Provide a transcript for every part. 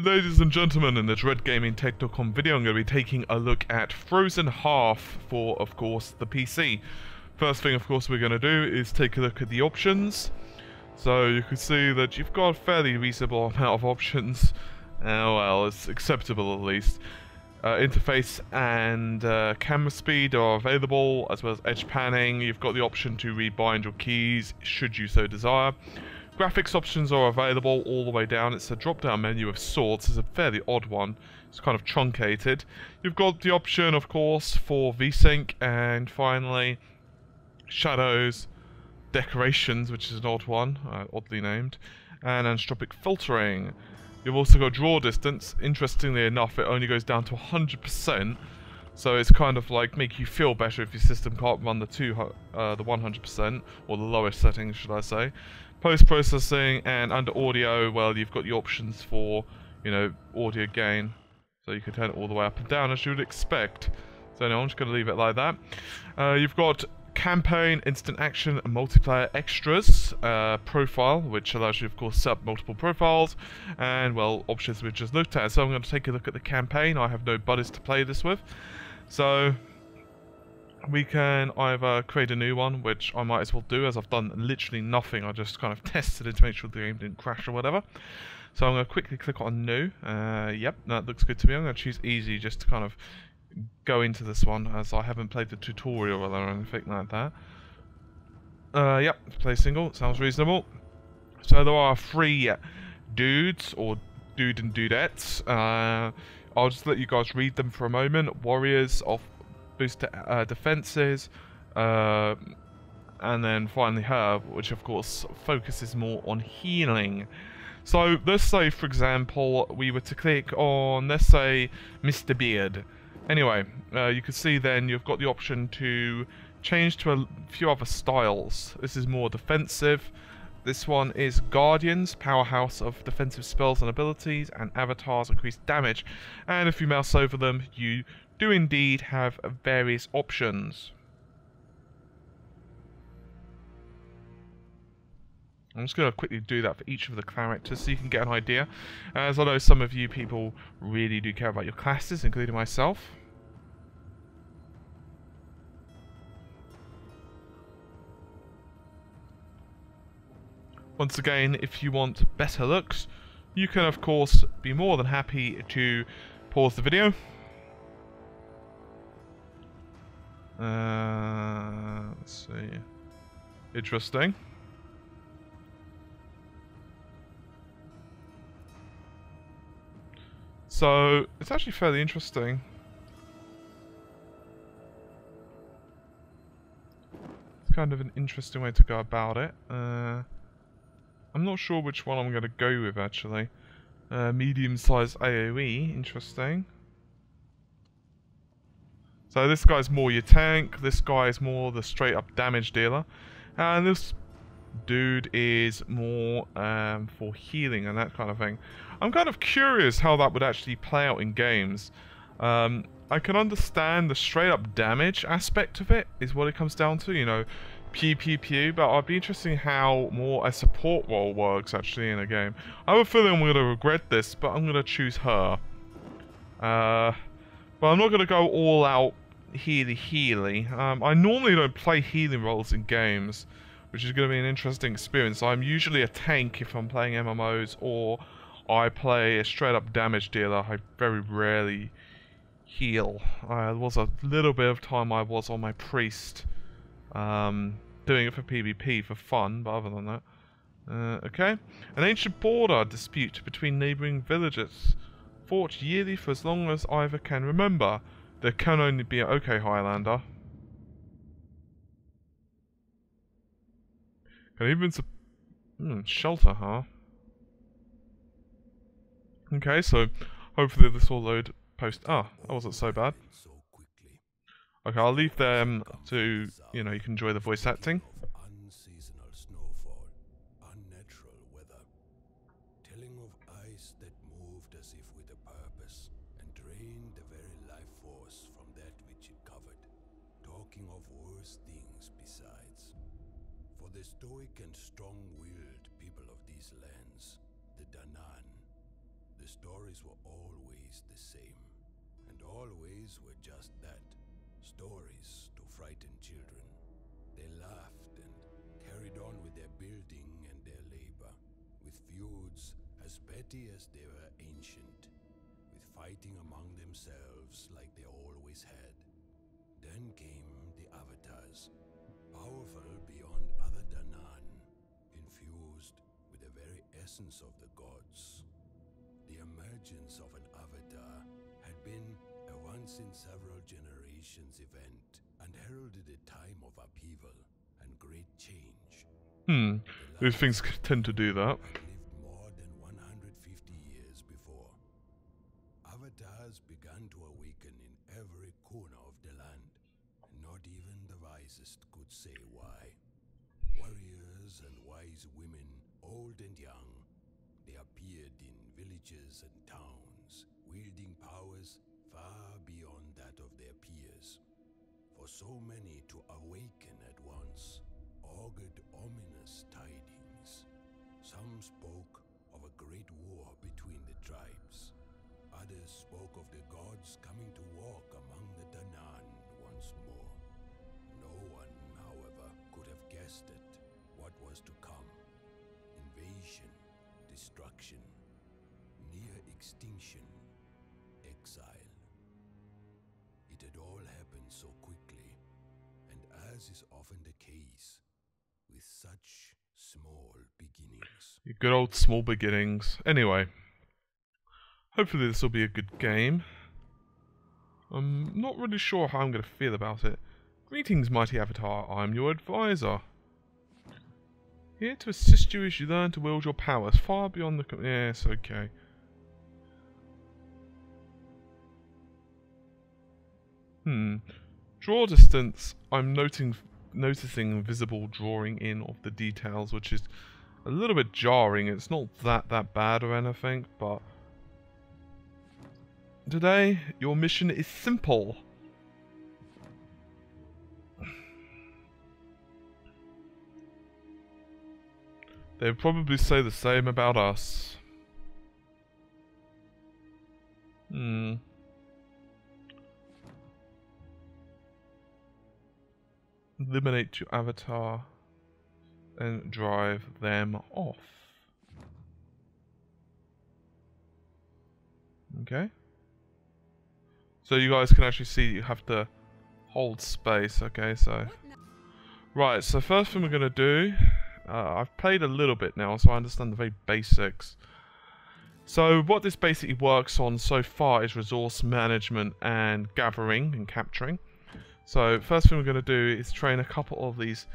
Ladies and gentlemen, in this Red Gaming Tech.com video, I'm going to be taking a look at Frozen Hearth for, of course, the PC. First thing, of course, we're going to do is take a look at the options. So you can see that you've got a fairly reasonable amount of options. Well, it's acceptable at least. Interface and camera speed are available, as well as edge panning. You've got the option to rebind your keys, should you so desire. Graphics options are available all the way down. It's a drop-down menu of sorts. It's a fairly odd one. It's kind of truncated. You've got the option, of course, for VSync, and finally, shadows, decorations, which is an odd one, oddly named, and anisotropic filtering. You've also got draw distance. Interestingly enough, it only goes down to 100%. So it's kind of like make you feel better if your system can't run the 100%, or the lowest settings, should I say. Post-processing, and under audio, well, you've got the options for, audio gain. So you can turn it all the way up and down as you would expect. So no, I'm just going to leave it like that. You've got campaign, instant action, and multiplayer extras, profile, which allows you, of course, set up multiple profiles, and, well, options we've just looked at. So I'm going to take a look at the campaign. I have no buddies to play this with. So we can either create a new one, which I might as well do, as I've done literally nothing. I just kind of tested it to make sure the game didn't crash or whatever. So I'm going to quickly click on new. Yep, that looks good to me. I'm going to choose easy just to kind of go into this one, as I haven't played the tutorial or anything like that. Yep, play single. Sounds reasonable. So there are 3 dudes, or dude and dudettes. I'll just let you guys read them for a moment. Warriors of boost defenses, and then finally her, which of course focuses more on healing. So let's say, for example, we were to click on, let's say, Mr. Beard. Anyway, you can see then you've got the option to change to a few other styles. This is more defensive. This one is Guardians, powerhouse of defensive spells and abilities, and avatars increase damage. And if you mouse over them, you do indeed have various options. I'm just going to quickly do that for each of the characters so you can get an idea, as I know some of you people really do care about your classes, including myself. Once again, if you want better looks, you can of course be more than happy to pause the video. Let's see. Interesting. So, it's actually fairly interesting. It's kind of an interesting way to go about it. I'm not sure which one I'm going to go with, actually. Medium-sized AoE, interesting. So this guy's more your tank, this guy is more the straight-up damage dealer, and this dude is more for healing and that kind of thing. I'm kind of curious how that would actually play out in games. I can understand the straight-up damage aspect of it, is what it comes down to, pew pew pew, but I'd be interested in how more a support role works actually in a game. I have a feeling I'm going to regret this, but I'm going to choose her. But I'm not going to go all out healy. I normally don't play healing roles in games, which is going to be an interesting experience. I'm usually a tank if I'm playing MMOs, or I play a straight up damage dealer. I very rarely heal. There was a little bit of time I was on my priest, doing it for PvP for fun, but other than that. Okay. An ancient border dispute between neighbouring villages. Fought yearly for as long as I can remember. There can only be okay, Highlander. Can even shelter, huh? Okay, so hopefully this will load post. Ah, that wasn't so bad. Okay, I'll leave them to, you can enjoy the voice acting. Unseasonal snowfall, unnatural weather, telling of ice that moved as if with a purpose, and drained the very life force from that which it covered, talking of worse things besides. For the stoic and strong-willed people of these lands, the Danan, the stories were always the same, and always were just that, stories to frighten children. They laughed and carried on with their building and their labor, with feuds as petty as they were ancient, with fighting among themselves like they always had. Then came the avatars, powerful beyond other Danan, infused with the very essence of the gods. The emergence of an avatar had been a once-in-several-generations event and heralded a time of upheaval and great change. These things tend to do that. Lived more than 150 years before. Avatars began to awaken in every corner of the land, and not even the wisest could say why. Warriors and wise women, old and young, they appeared in villages and towns, wielding powers far beyond that of their peers. For so many to awaken at once augured ominous tidings. Some spoke of a great war between the tribes. Others spoke of the gods coming to walk among the Danan once more. No one, however, could have guessed at what was to come. Invasion, destruction, near extinction, exile. It had all happened so quickly, and as is often the case, with such small beginnings. Good old small beginnings. Anyway, hopefully this will be a good game. I'm not really sure how I'm going to feel about it. Greetings, mighty avatar. I'm your advisor. Here to assist you as you learn to wield your powers far beyond the... Yes, okay. Draw distance. I'm noticing visible drawing in of the details, which is a little bit jarring. It's not that bad or anything, but today your mission is simple. They'd probably say the same about us. Eliminate your avatar and drive them off. Okay. So you guys can actually see you have to hold space. Okay, so right. So first thing we're gonna do, I've played a little bit now, so I understand the very basics. So what this basically works on so far is resource management and gathering and capturing. So first thing we're going to do is train a couple of these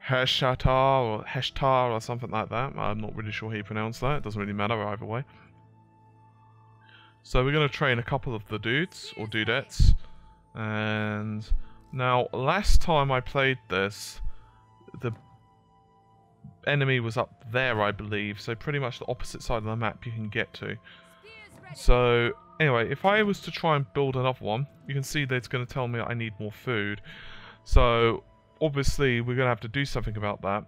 Heshtar or something like that. I'm not really sure how you pronounce that. It doesn't really matter either way. So we're going to train a couple of the dudes or dudettes. And now last time I played this, the enemy was up there, I believe. So pretty much the opposite side of the map you can get to. So anyway, if I was to try and build another one, you can see that it's going to tell me I need more food. So obviously we're going to have to do something about that.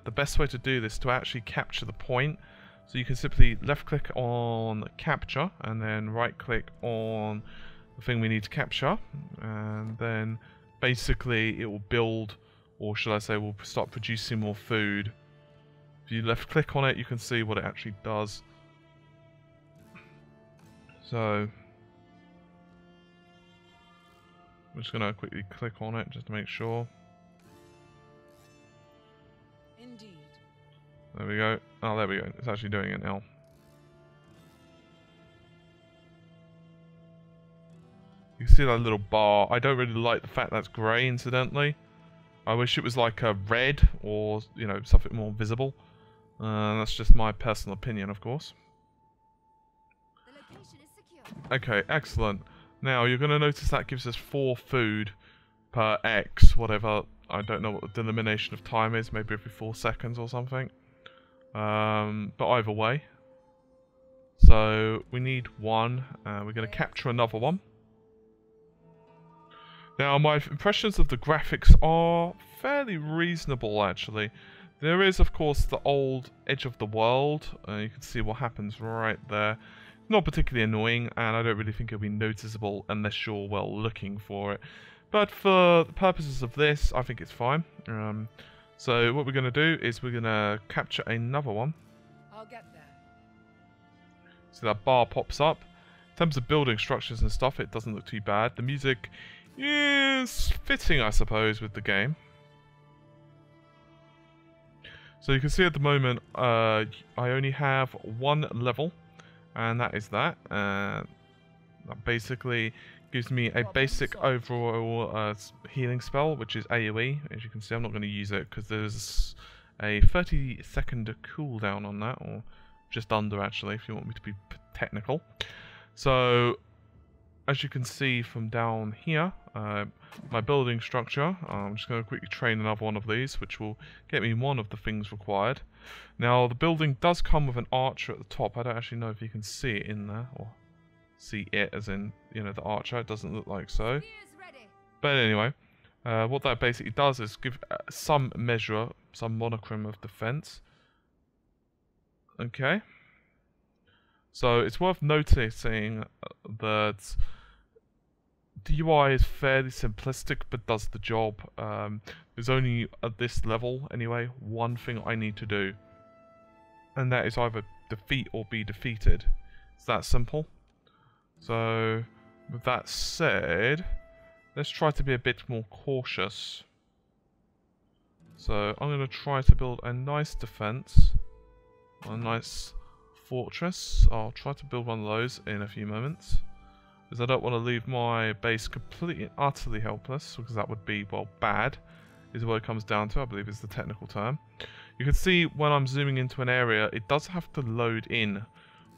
The best way to do this is to actually capture the point. So you can simply left click on capture and then right click on the thing we need to capture, and then basically it will build, or should I say we'll start producing more food. If you left click on it, you can see what it actually does. So I'm just going to quickly click on it just to make sure. Indeed. There we go. Oh, there we go. It's actually doing it now. You can see that little bar. I don't really like the fact that's grey, incidentally. I wish it was like a red or, you know, something more visible. That's just my personal opinion, of course. The location is secure. Okay, excellent. Now, you're going to notice that gives us 4 food per X, whatever. I don't know what the delineation of time is, maybe every 4 seconds or something. But either way. So, we need 1. We're going to capture another one. Now, my impressions of the graphics are fairly reasonable, actually. There is, of course, the old edge of the world. You can see what happens right there. Not particularly annoying, and I don't really think it'll be noticeable unless you're, well, looking for it. But for the purposes of this, I think it's fine. So what we're going to do is we're going to capture another one. I'll get there. So that bar pops up. In terms of building structures and stuff, it doesn't look too bad. The music is fitting, I suppose, with the game. So you can see at the moment, I only have one level, and that is that. That basically gives me a basic overall healing spell, which is AoE. As you can see, I'm not going to use it because there's a 30-second cooldown on that, or just under actually, if you want me to be technical. So, as you can see from down here, my building structure, I'm just going to quickly train another one of these, which will get me one of the things required. Now, the building does come with an archer at the top. I don't actually know if you can see it in there, or see it as in, you know, the archer. It doesn't look like so. But anyway, what that basically does is give some measure, some monochrome of defense. Okay. So it's worth noticing that the UI is fairly simplistic, but does the job. There's only, at this level anyway, one thing I need to do. And that is either defeat or be defeated. It's that simple. So, with that said, let's try to be a bit more cautious. So, I'm going to try to build a nice defense. A nice fortress. I'll try to build one of those in a few moments, because I don't want to leave my base completely and utterly helpless, because that would be, well, bad, is what it comes down to, I believe is the technical term. You can see when I'm zooming into an area, it does have to load in,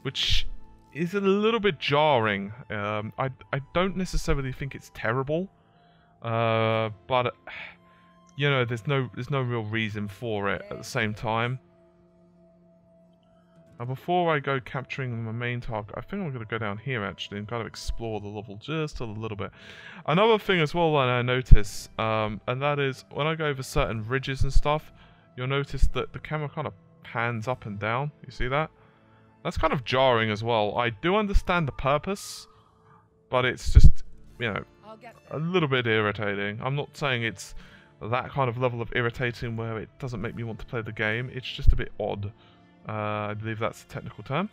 which is a little bit jarring. I don't necessarily think it's terrible, but you know, there's no real reason for it at the same time. Now, before I go capturing my main target, I think I'm going to go down here actually and kind of explore the level just a little bit. Another thing as well that I notice, and that is when I go over certain ridges and stuff, you'll notice that the camera kind of pans up and down. You see that? That's kind of jarring as well. I do understand the purpose, but it's just, you know, a little bit irritating. I'm not saying it's that kind of level of irritating where it doesn't make me want to play the game. It's just a bit odd. I believe that's the technical term.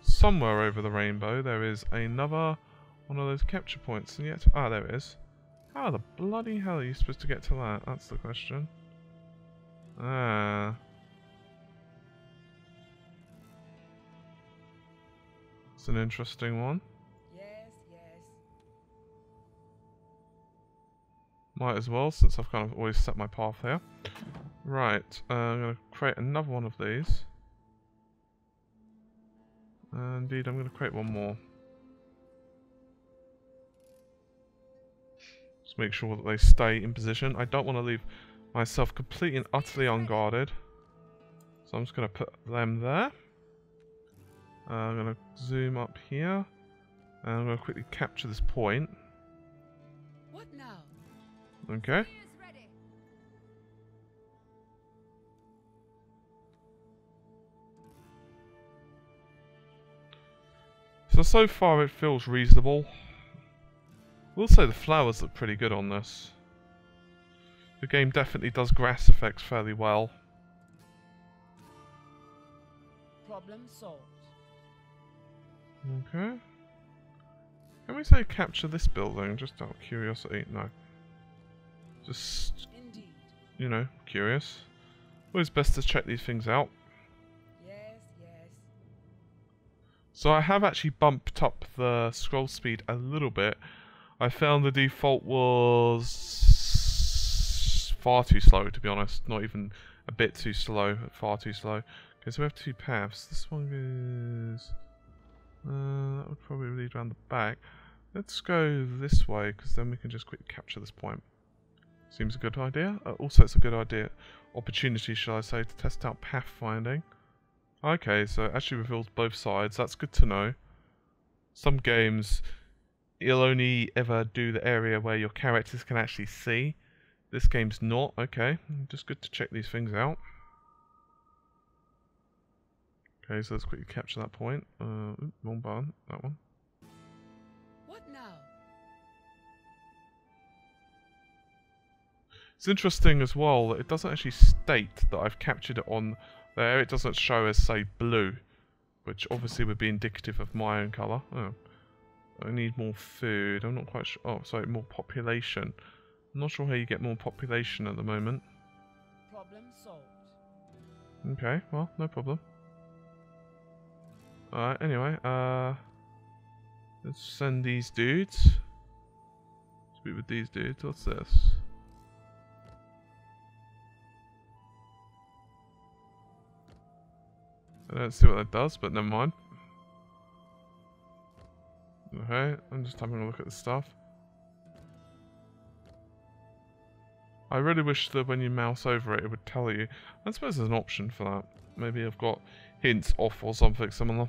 Somewhere over the rainbow there is another one of those capture points, and yet... Ah, there it is. How the bloody hell are you supposed to get to that? That's the question. Ah. It's an interesting one. Yes, yes. Might as well, since I've kind of always set my path here. Right, I'm going to create another one of these. Indeed, I'm going to create one more. Just make sure that they stay in position. I don't want to leave myself completely and utterly unguarded. So I'm just going to put them there. I'm going to zoom up here. And I'm going to quickly capture this point. What now? Okay. So far it feels reasonable. We'll say the flowers look pretty good on this. The game definitely does grass effects fairly well. Problem solved. Okay. Can we say capture this building, just out of curiosity? No. Just, Indeed. you know, curious. Always best to check these things out. Yes, yes. So I have actually bumped up the scroll speed a little bit. I found the default was far too slow, to be honest. Not even a bit too slow, far too slow. Okay, so we have two paths. This one goes... that would probably lead around the back. Let's go this way, because then we can just quickly capture this point. Seems a good idea. Also, it's a good idea, opportunity, shall I say, to test out pathfinding. Okay, so it actually reveals both sides. That's good to know. Some games, you'll only ever do the area where your characters can actually see. This game's not. Okay, just good to check these things out. Okay, so let's quickly capture that point. Wrong button. That one. What now? It's interesting as well that it doesn't actually state that I've captured it on there. It doesn't show as, say, blue, which obviously would be indicative of my own colour. Oh. I need more food. I'm not quite sure. Oh, sorry, more population. I'm not sure how you get more population at the moment. Problem solved. Okay, well, no problem. Alright, anyway, let's send these dudes. Speak with these dudes. What's this? I don't see what that does, but never mind. Okay, I'm just having a look at the stuff. I really wish that when you mouse over it, it would tell you. I suppose there's an option for that. Maybe I've got hints off or something similar.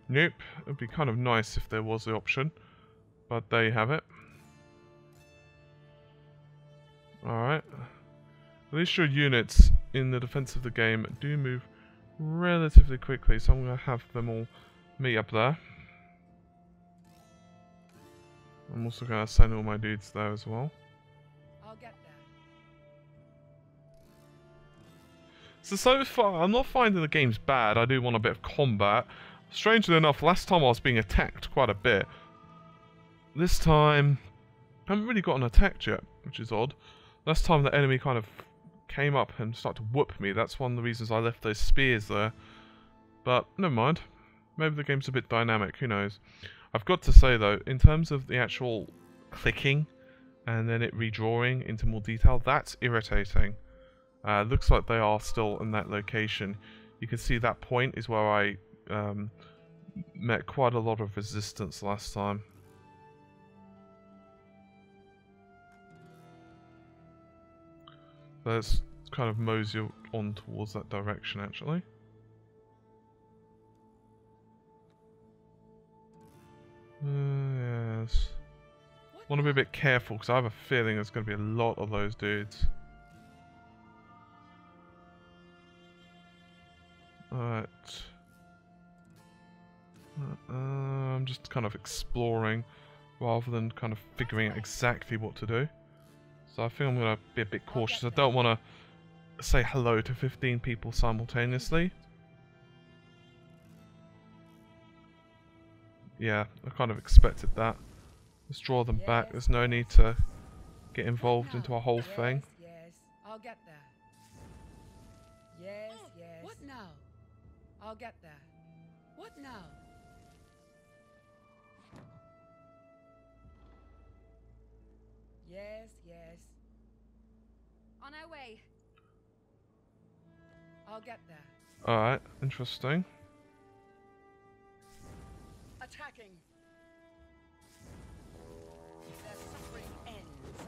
Nope. It would be kind of nice if there was the option. But there you have it. Alright. At least your units in the defense of the game do move relatively quickly, so I'm going to have them all meet up there. I'm also going to send all my dudes there as well. I'll get there. So far, I'm not finding the game's bad. I do want a bit of combat. Strangely enough, last time I was being attacked quite a bit. This time, I haven't really gotten attacked yet, which is odd. Last time the enemy kind of came up and started to whoop me. That's one of the reasons I left those spears there. But, never mind. Maybe the game's a bit dynamic, who knows. I've got to say though, in terms of the actual clicking and then it redrawing into more detail, that's irritating. Looks like they are still in that location. You can see that point is where I met quite a lot of resistance last time. Let's kind of mosey on towards that direction actually. Yes. Want to be a bit careful because I have a feeling there's going to be a lot of those dudes. Alright. I'm just kind of exploring rather than kind of figuring out exactly what to do. So I think I'm going to be a bit cautious. I don't want to say hello to 15 people simultaneously. Yeah, I kind of expected that. Let's draw them back. There's no need to get involved into a whole thing. Yes, I'll get there. Yes, yes. What now? I'll get there. What now? Yes, yes. On our way. I'll get there. Alright, interesting. Attacking. Their suffering ends.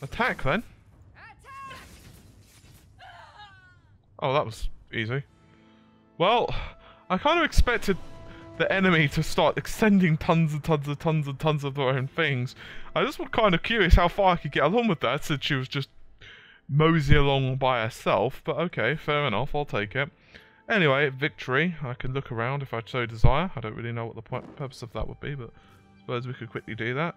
Attack then? Attack! Oh, that was easy. Well, I kind of expected the enemy to start extending tons of their own things. I just was kind of curious how far I could get along with that since she was just mosey along by herself, but okay, fair enough, I'll take it. Anyway, victory. I can look around if I so desire. I don't really know what the purpose of that would be, but I suppose we could quickly do that.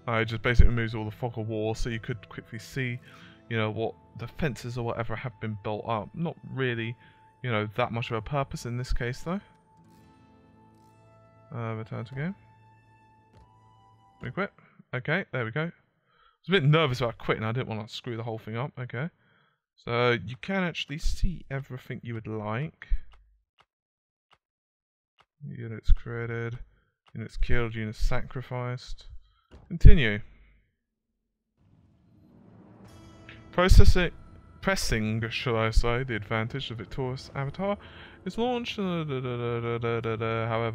It just basically removes all the fog of war, so you could quickly see, you know, what defences or whatever have been built up. Not really, you know, that much of a purpose in this case, though. Return to game. We quit. Okay, there we go. I was a bit nervous about quitting. I didn't want to screw the whole thing up. Okay. So you can actually see everything you would like. Units created. Units killed. Units sacrificed. Continue. Pressing, should I say, the advantage of victorious avatar is launched. However,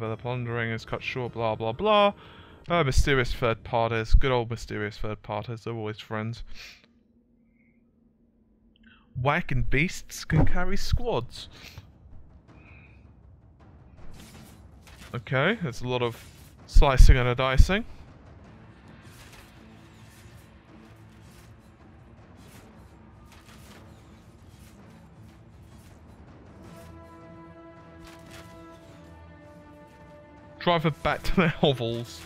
the plundering is cut short. Blah blah blah. Mysterious third parties. Good old mysterious third parties. They're always friends. whacking beasts can carry squads. Okay, there's a lot of slicing and a dicing. Drive her back to their hovels.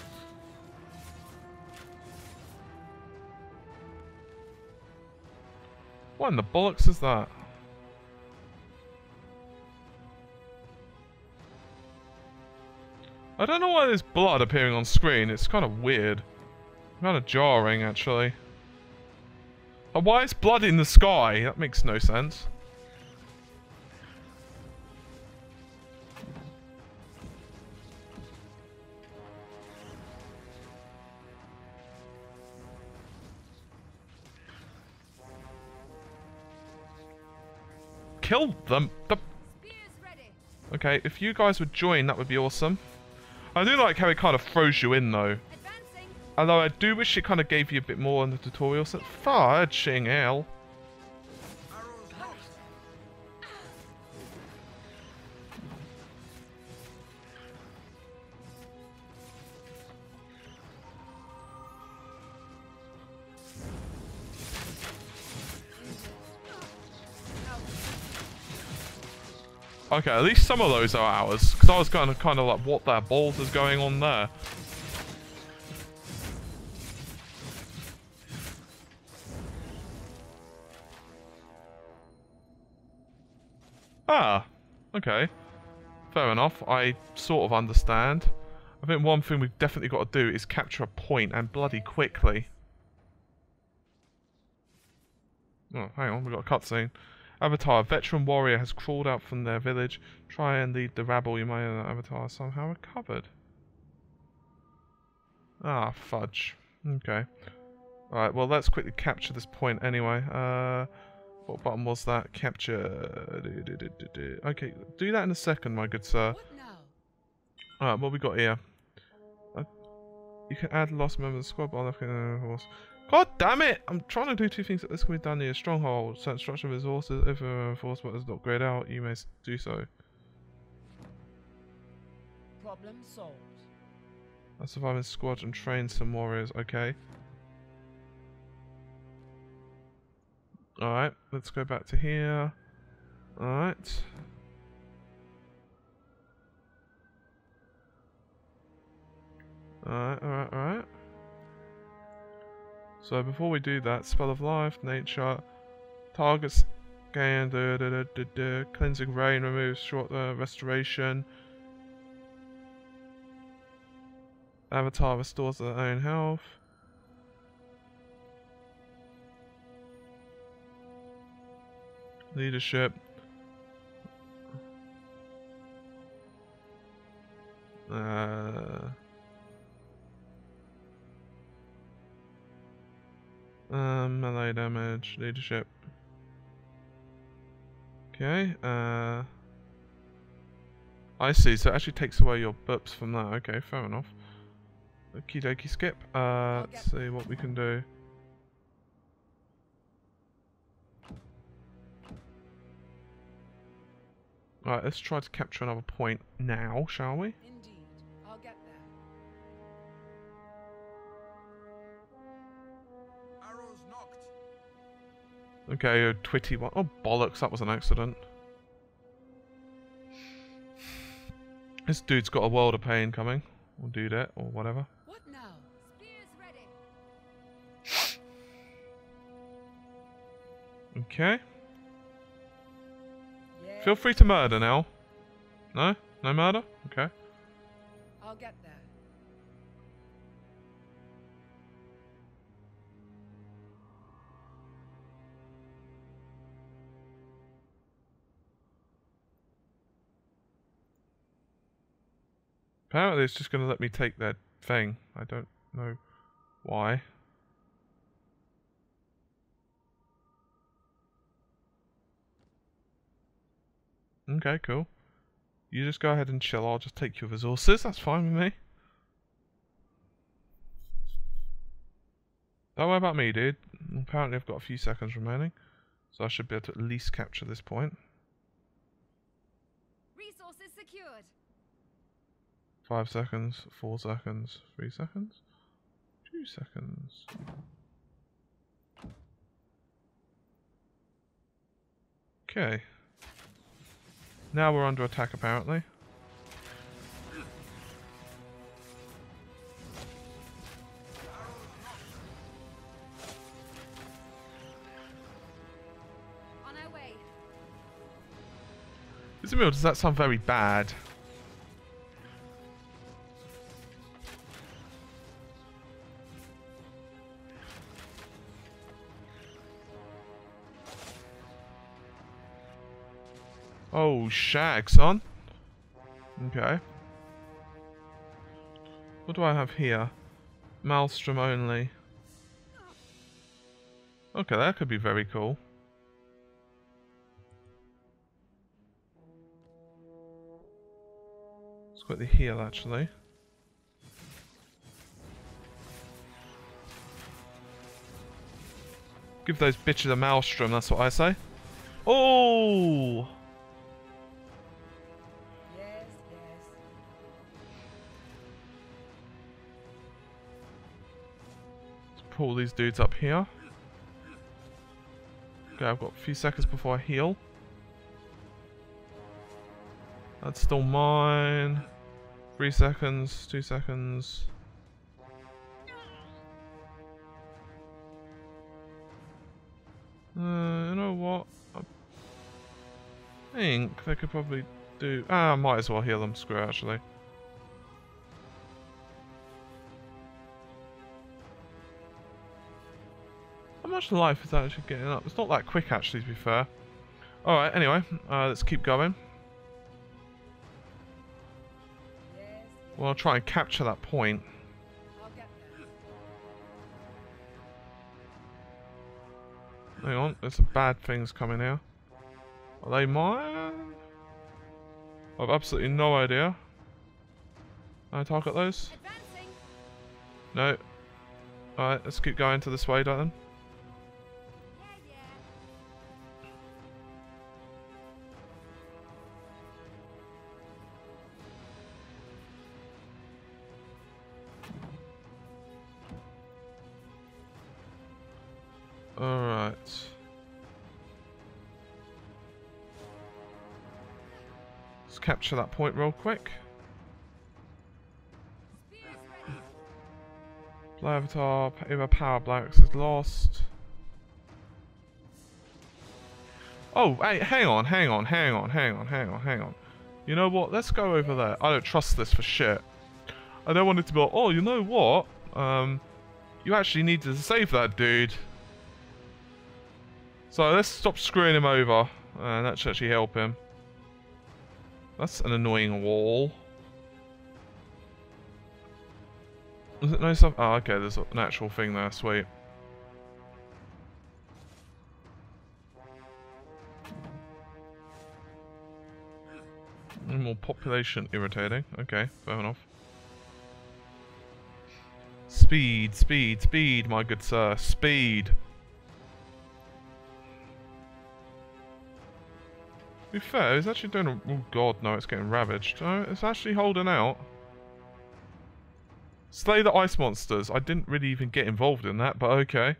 What in the bollocks is that? I don't know why there's blood appearing on screen. It's kind of weird. Kind of jarring, actually. And why is blood in the sky? That makes no sense. Kill them. Okay, if you guys would join, that would be awesome. I do like how it kind of throws you in, though. Although I do wish it kind of gave you a bit more in the tutorial. So, fudging hell. Okay, at least some of those are ours. Because I was kind of like, what the balls is going on there? Ah, okay. Fair enough. I sort of understand. I think one thing we've definitely got to do is capture a point, and bloody quickly. Oh, hang on, we've got a cutscene. Avatar, a veteran warrior has crawled out from their village. Try and lead the rabble. You may have Avatar somehow recovered. Ah, fudge. Okay. Alright, well, let's quickly capture this point anyway. What button was that? Capture. Okay, do that in a second, my good sir. Alright, what we got here? You can add lost members of the squad by looking at the horse. God damn it! I'm trying to do two things that this can be done near a stronghold. Certain structure of resources. If a enforcement is not grayed out, you may do so. Problem solved. I survive in squad and train some warriors. Okay. Alright, let's go back to here. Alright. Alright. So before we do that, spell of life, nature, targets gain, cleansing rain removes short restoration. Avatar restores their own health. Leadership. Melee damage, leadership. Okay, I see, so it actually takes away your burps from that. Okay, fair enough. Okie dokie, skip. Let's see what we can do. Alright, let's try to capture another point now, shall we? Indeed. I'll get there. Arrows knocked. Okay, a twitty one. Oh, bollocks, that was an accident. This dude's got a world of pain coming. Or dudette, or whatever. What now? Spears ready. Okay. Yeah. Feel free to murder now. No? No murder? Okay. I'll get there. Apparently it's just going to let me take that thing. I don't know why. Okay, cool. You just go ahead and chill. I'll just take your resources. That's fine with me. Don't worry about me, dude. Apparently I've got a few seconds remaining. So I should be able to at least capture this point. Resources secured. 5 seconds, 4 seconds, 3 seconds, 2 seconds. Okay. Now we're under attack apparently. On our way. Isabel, does that sound very bad? Oh, shag, son. Okay. What do I have here? Maelstrom only. Okay, that could be very cool. Let's quickly heal, actually. Give those bitches a Maelstrom, that's what I say. Oh! Yes, yes. Let's pull these dudes up here. Okay, I've got a few seconds before I heal. That's still mine. 3 seconds, 2 seconds. You know what? I think they could probably do... I might as well heal them. Screw it, actually. How much life is that actually getting up? It's not that quick, actually, to be fair. Alright, anyway. Let's keep going. Yes, Well, I'll try and capture that point. I'll get there. Hang on, there's some bad things coming here. Are they mine? I've absolutely no idea. Can I target those? Advancing. No. Alright, let's keep going to this way, then. Yeah, yeah. Alright. Let's capture that point real quick. Spears ready. Play avatar, either power blacks is lost. Oh, hey, hang on. You know what? Let's go over there. I don't trust this for shit. I don't want it to be like, oh, you know what? You actually need to save that dude. So let's stop screwing him over. And that should actually help him. That's an annoying wall. Is it no stuff? Oh, okay, there's an actual thing there, sweet. More population irritating. Okay, fair enough. Speed, speed, speed, my good sir. Speed. To be fair, it's actually doing a... Oh god, no, it's getting ravaged. No, it's actually holding out. Slay the ice monsters. I didn't really even get involved in that, but okay.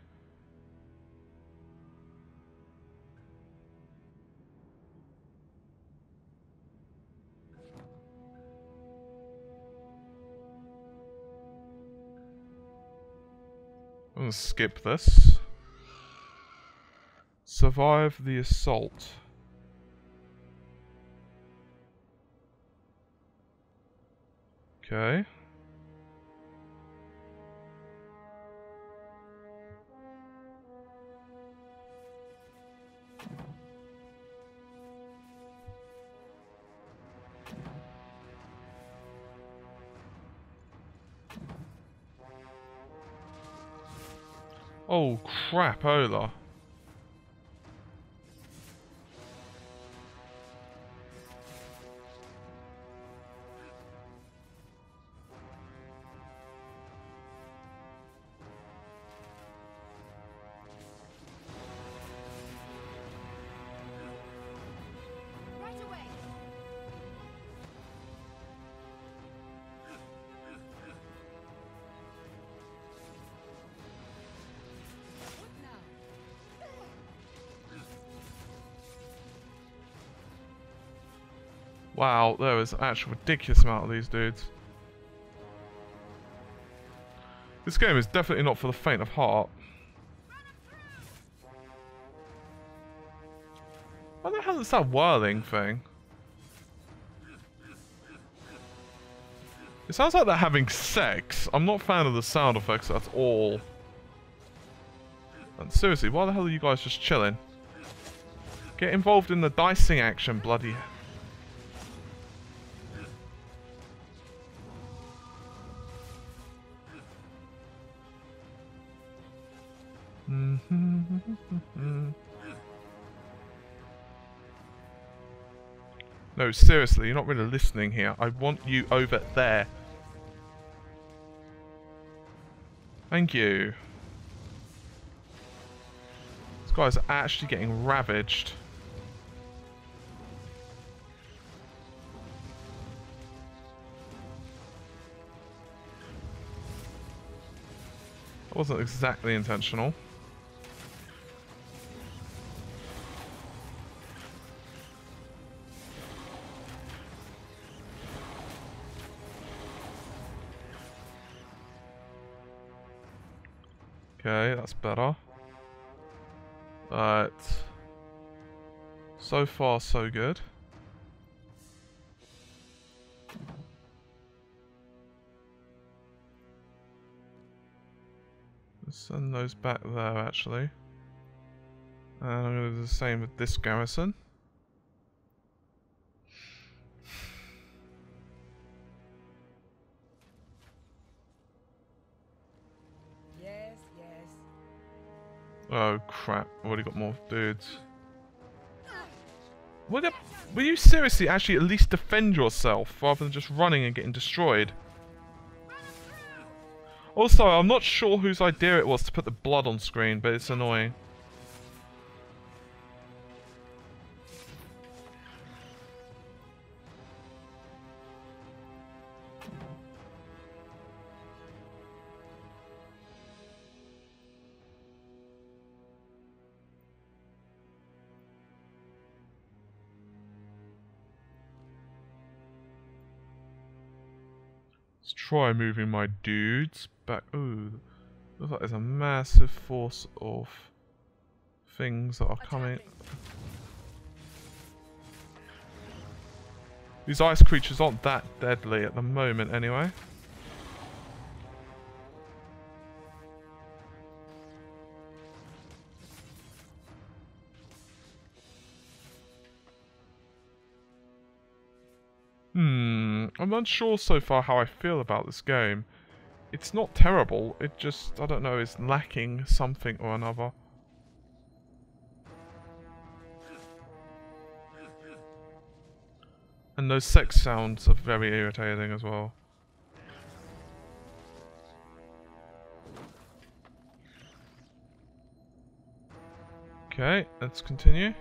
I'm gonna skip this. Survive the assault. Okay. Oh crap, Ola. Wow, there was an actual ridiculous amount of these dudes. This game is definitely not for the faint of heart. What the hell is that whirling thing? It sounds like they're having sex. I'm not a fan of the sound effects at all. And seriously, why the hell are you guys just chilling? Get involved in the dicing action, bloody... No, seriously, you're not really listening here. I want you over there. Thank you. These guys are actually getting ravaged. That wasn't exactly intentional. Okay, that's better. But so far, so good. Let's send those back there, actually. And I'm going to do the same with this garrison. Yes, yes. Oh crap, I've already got more dudes. Will you seriously actually at least defend yourself rather than just running and getting destroyed? Also, I'm not sure whose idea it was to put the blood on screen, but it's annoying. Let's try moving my dudes back. Ooh, looks like there's a massive force of things that are coming. These ice creatures aren't that deadly at the moment, anyway. I'm unsure so far how I feel about this game. It's not terrible, it just, I don't know, is lacking something or another. And those sex sounds are very irritating as well. Okay, let's continue.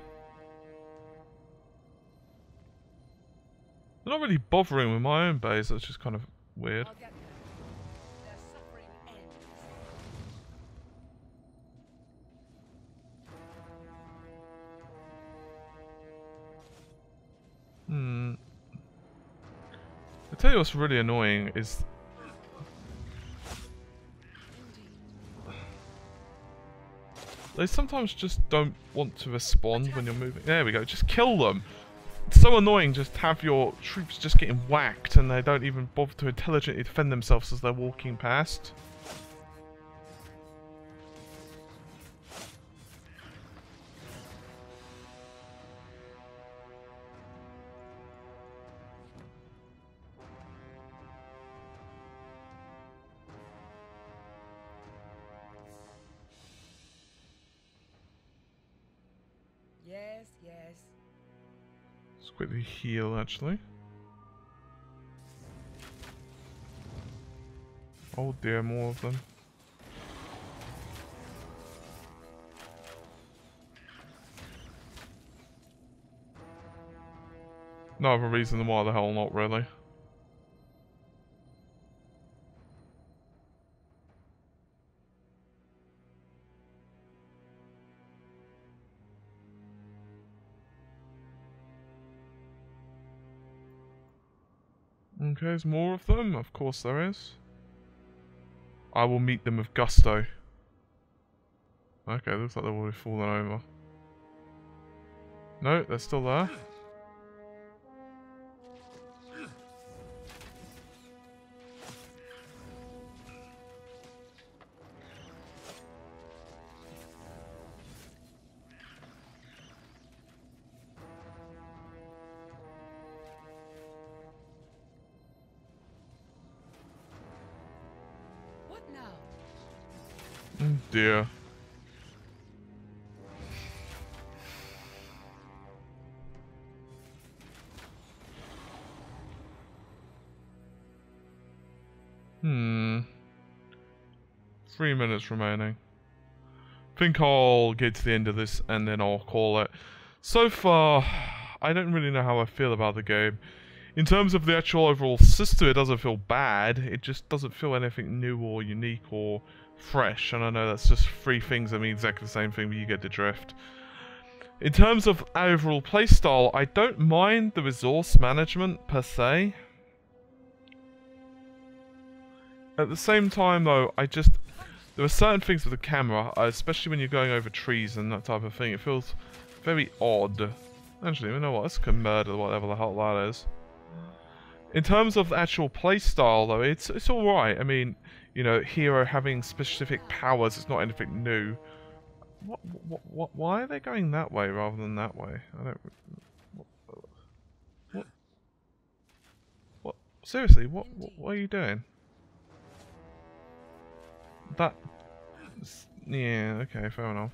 They're not really bothering with my own base, that's just kind of weird. I'll get there. Their suffering ends. I tell you what's really annoying is... They sometimes just don't want to respond when you're moving. There we go, just kill them! It's so annoying just have your troops just getting whacked and they don't even bother to intelligently defend themselves as they're walking past. Yes, yes. Let's quickly heal, actually. Oh dear, more of them. No other reason why the hell not, really. Okay, there's more of them. Of course there is. I will meet them with gusto. Okay, looks like they've already fallen over. No, they're still there. What now? Oh dear. Hmm. 3 minutes remaining. Think I'll get to the end of this and then I'll call it. So far, I don't really know how I feel about the game. In terms of the actual overall system, it doesn't feel bad. It just doesn't feel anything new or unique or fresh. And I know that's just three things that mean exactly the same thing, but you get the drift. In terms of overall playstyle, I don't mind the resource management per se. At the same time though, there are certain things with the camera, especially when you're going over trees and that type of thing, it feels very odd. Actually, you know what, let's go murder whatever the hell that is. In terms of the actual playstyle though, it's alright. I mean, you know, hero having specific powers, it's not anything new. Why are they going that way rather than that way? I don't... What? Seriously, what are you doing? That... Yeah, okay, fair enough.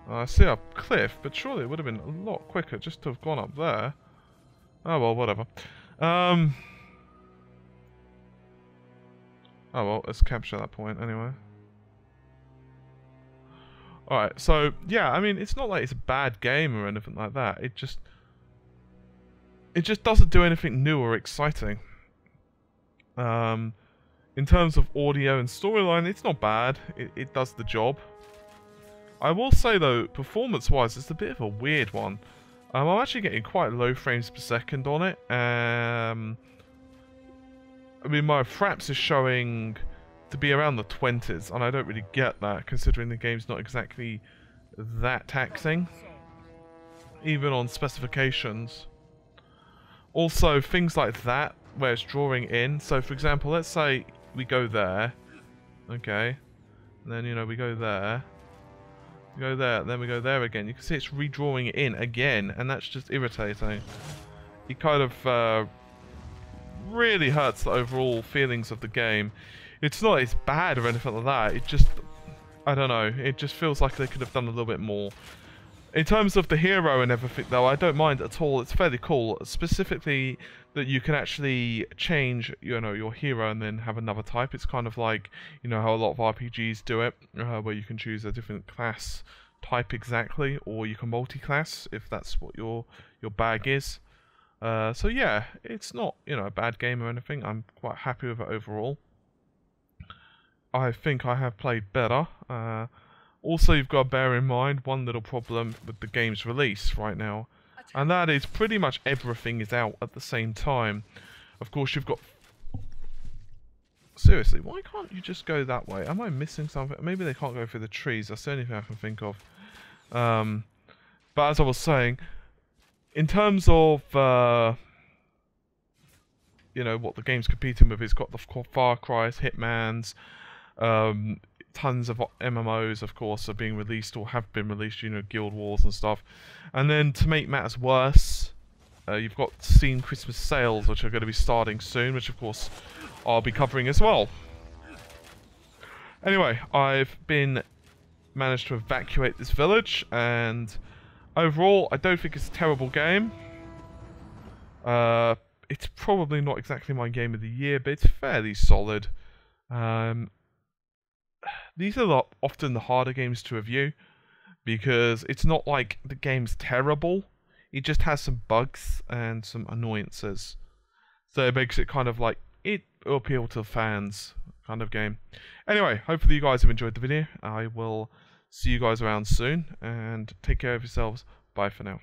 I see a cliff, but surely it would have been a lot quicker just to have gone up there. Oh well, whatever. Oh well, let's capture that point anyway. Alright, so, yeah, I mean, it's not like it's a bad game or anything like that. It just doesn't do anything new or exciting. In terms of audio and storyline, it's not bad. It does the job. I will say, though, performance-wise, it's a bit of a weird one. I'm actually getting quite low frames per second on it. I mean, my fraps is showing to be around the 20s, and I don't really get that, considering the game's not exactly that taxing, even on specifications. Also, things like that, where it's drawing in. So, for example, let's say we go there, okay, and then, you know, we go there, then we go there again. You can see it's redrawing it in again, and that's just irritating. It kind of really hurts the overall feelings of the game. It's not it's bad or anything like that, it just, I don't know, it just feels like they could have done a little bit more. In terms of the hero and everything though, I don't mind at all, it's fairly cool, specifically that you can actually change, you know, your hero and then have another type. It's kind of like, you know, how a lot of RPGs do it, where you can choose a different class type exactly, or you can multi-class if that's what your bag is. So yeah, it's not, you know, a bad game or anything. I'm quite happy with it overall. I think I have played better. Also, you've got to bear in mind one little problem with the game's release right now, and that is pretty much everything is out at the same time. Of course, you've got... Seriously, why can't you just go that way? Am I missing something? Maybe they can't go through the trees. That's the only thing I can think of. But as I was saying, in terms of... you know, what the game's competing with, it's got the Far Cry's, Hitman's, tons of MMOs, of course, are being released or have been released, you know, Guild Wars and stuff. And then, to make matters worse, you've got Steam Christmas sales, which are going to be starting soon, which, of course, I'll be covering as well. Anyway, I've managed to evacuate this village, and overall, I don't think it's a terrible game. It's probably not exactly my game of the year, but it's fairly solid. These are often the harder games to review, because it's not like the game's terrible, it just has some bugs and some annoyances. So it makes it kind of like, it will appeal to fans kind of game. Anyway, hopefully you guys have enjoyed the video. I will see you guys around soon, and take care of yourselves. Bye for now.